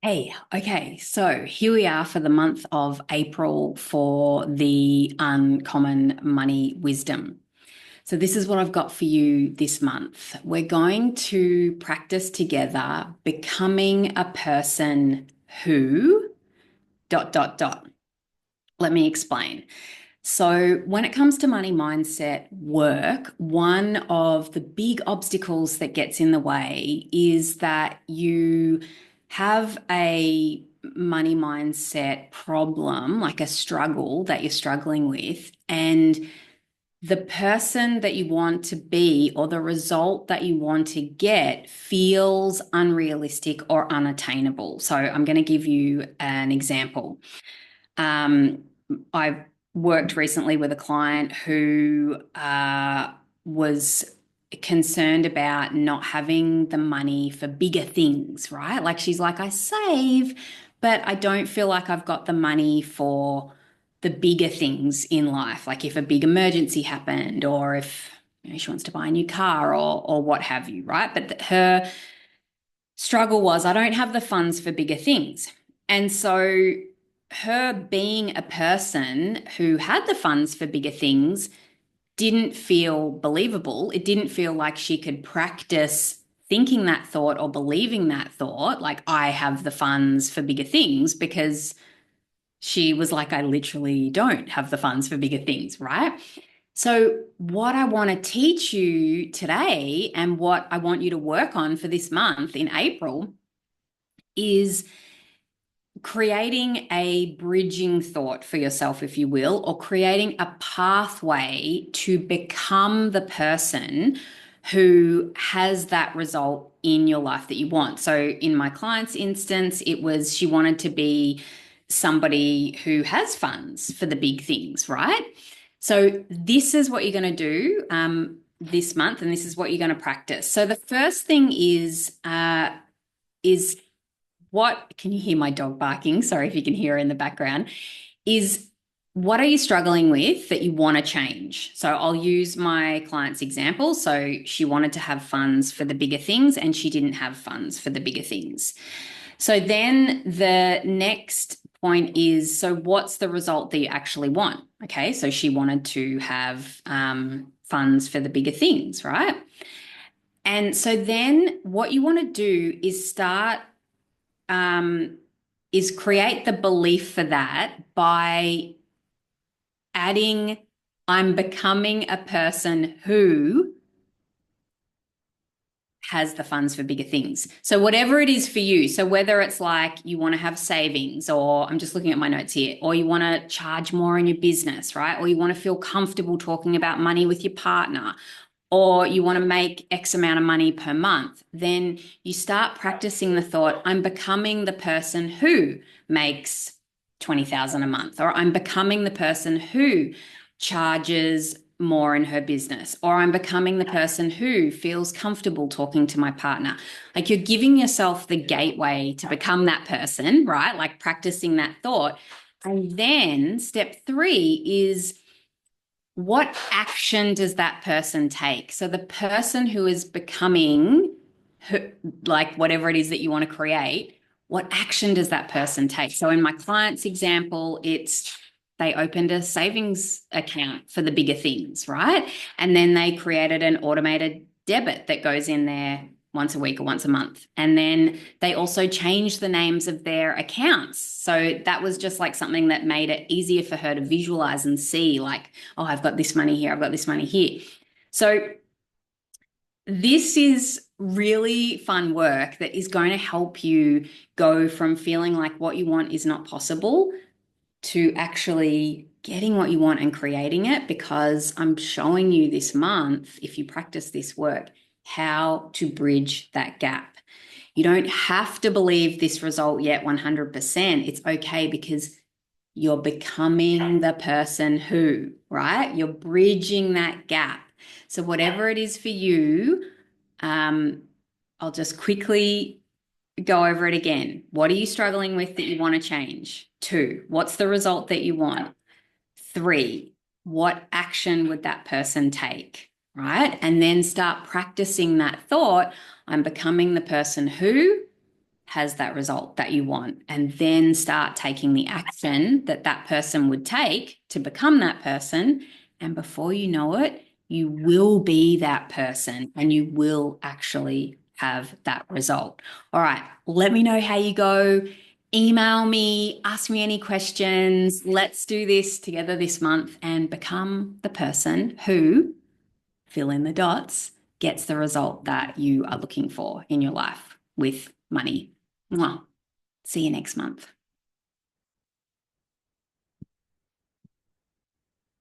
Hey, okay, so here we are for the month of April for the uncommon money wisdom. So, this is what I've got for you this month. We're going to practice together becoming a person who dot dot dot. Let me explain. So, when it comes to money mindset work, one of the big obstacles that gets in the way is that you have a money mindset problem, like a struggle that you're struggling with, and the person that you want to be or the result that you want to get feels unrealistic or unattainable. So, I'm going to give you an example. Um, I've worked recently with a client who was concerned about not having the money for bigger things, right? Like she's like, I save, but I don't feel like I've got the money for the bigger things in life. Like if a big emergency happened or if she wants to buy a new car or what have you, right? But her struggle was, I don't have the funds for bigger things. And so her being a person who had the funds for bigger things didn't feel believable. It didn't feel like she could practice thinking that thought or believing that thought, like I have the funds for bigger things, because she was like, I literally don't have the funds for bigger things, right? So, what I want to teach you today and what I want you to work on for this month in April is creating a bridging thought for yourself, if you will, or creating a pathway to become the person who has that result in your life that you want. So, in my client's instance, it was she wanted to be somebody who has funds for the big things, right? So, this is what you're going to do this month, and this is what you're going to practice. So, the first thing is what can you hear my dog barking? Sorry if you can hear her in the background. Is what are you struggling with that you want to change? So I'll use my client's example. So she wanted to have funds for the bigger things and she didn't have funds for the bigger things. So then the next point is, so what's the result that you actually want? Okay, so she wanted to have funds for the bigger things, right? And so then what you want to do is start um, is create the belief for that by adding, I'm becoming a person who has the funds for bigger things. So, whatever it is for you, so whether it's like you want to have savings, or I'm just looking at my notes here, or you want to charge more in your business, right? Or you want to feel comfortable talking about money with your partner, or you want to make X amount of money per month, then you start practicing the thought, I'm becoming the person who makes 20,000 a month, or I'm becoming the person who charges more in her business, or I'm becoming the person who feels comfortable talking to my partner. Like you're giving yourself the gateway to become that person, right? Like practicing that thought. And then step three is, what action does that person take? So the person who is becoming like whatever it is that you want to create, what action does that person take? So in my client's example, it's they opened a savings account for the bigger things, right? And then they created an automated debit that goes in there once a week or once a month. And then they also changed the names of their accounts. So that was just like something that made it easier for her to visualize and see, like, oh, I've got this money here, I've got this money here. So this is really fun work that is going to help you go from feeling like what you want is not possible to actually getting what you want and creating it, because I'm showing you this month, if you practice this work, how to bridge that gap. You don't have to believe this result yet 100%. It's okay, because you're becoming the person who, right? You're bridging that gap. So whatever it is for you, I'll just quickly go over it again. What are you struggling with that you want to change? Two, what's the result that you want? Three, what action would that person take? Right? And then start practicing that thought. I'm becoming the person who has that result that you want, and then start taking the action that that person would take to become that person. And before you know it, you will be that person and you will actually have that result. All right, let me know how you go. Email me, ask me any questions. Let's do this together this month and become the person who, fill in the dots, gets the result that you are looking for in your life with money. Mwah. See you next month.